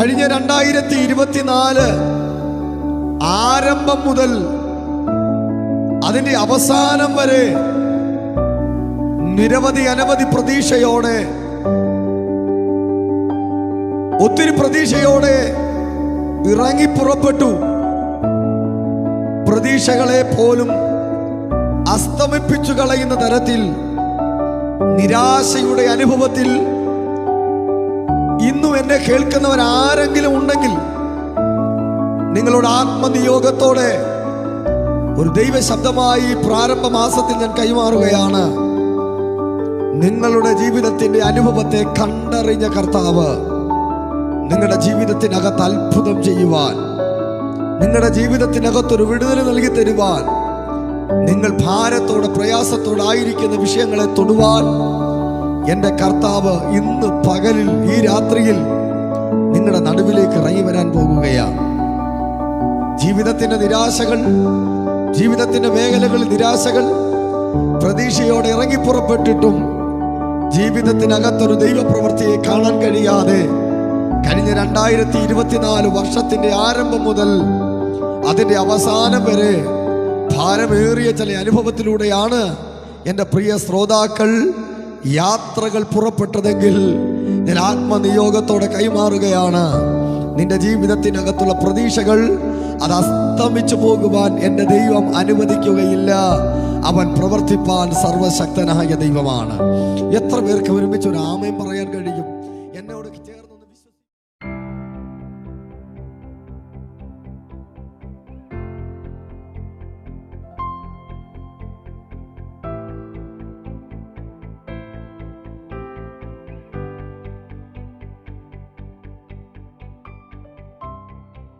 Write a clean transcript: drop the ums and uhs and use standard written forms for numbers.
കഴിഞ്ഞ 2024 ആരംഭം മുതൽ അതിന്റെ അവസാനം വരെ അനവധി പ്രതീക്ഷയോടെ, ഒത്തിരി പ്രതീക്ഷയോടെ ഇറങ്ങി പുറപ്പെട്ടു. പ്രതീക്ഷകളെ പോലും അസ്തമിപ്പിച്ചു കളയുന്ന തരത്തിൽ നിരാശയുടെ അനുഭവത്തിൽ ഇന്നും എന്നെ കേൾക്കുന്നവരാരെങ്കിലും ഉണ്ടെങ്കിൽ നിങ്ങളുടെ ആത്മനിയോഗത്തോടെ ഒരു ദൈവശബ്ദമായി പ്രാരംഭ മാസത്തിൽ ഞാൻ കൈമാറുകയാണ്. നിങ്ങളുടെ ജീവിതത്തിന്റെ അനുഭവത്തെ കണ്ടറിഞ്ഞ കർത്താവ് നിങ്ങളുടെ ജീവിതത്തിനകത്ത് അത്ഭുതം ചെയ്യുവാൻ, നിങ്ങളുടെ ജീവിതത്തിനകത്തൊരു വിടുതൽ നൽകി തരുവാൻ, നിങ്ങൾ ഭാരത്തോടെ പ്രയാസത്തോടെ ആയിരിക്കുന്ന വിഷയങ്ങളെ തൊടുവാൻ എൻ്റെ കർത്താവ് ഇന്ന് പകലിൽ, ഈ രാത്രിയിൽ നിങ്ങളുടെ നടുവിലേക്ക് ഇറങ്ങി വരാൻ പോകുകയാണ്. ജീവിതത്തിന്റെ നിരാശകൾ, ജീവിതത്തിന്റെ മേഖലകളിൽ നിരാശകൾ പ്രതീക്ഷയോടെ ഇറങ്ങി പുറപ്പെട്ടിട്ടും ജീവിതത്തിനകത്തൊരു ദൈവപ്രവൃത്തിയെ കാണാൻ കഴിയാതെ കഴിഞ്ഞ 2024 വർഷത്തിന്റെ ആരംഭം മുതൽ അതിന്റെ അവസാനം വരെ ഭാരമേറിയ ചില അനുഭവത്തിലൂടെയാണ് എൻ്റെ പ്രിയ ശ്രോതാക്കൾ യാത്രകൾ പുറപ്പെട്ടതെങ്കിൽ ഞാൻ ആത്മനിയോഗത്തോടെ കൈമാറുകയാണ്. നിന്റെ ജീവിതത്തിനകത്തുള്ള പ്രതീക്ഷകൾ അത് അസ്തമിച്ചു പോകുവാൻ എൻ്റെ ദൈവം അനുവദിക്കുകയില്ല. അവൻ പ്രവർത്തിപ്പാൻ സർവശക്തനായ ദൈവമാണ്. എത്ര പേർക്ക് ഒരുമിച്ച് ഒരു ആമേൻ പറയാൻ കഴിയും?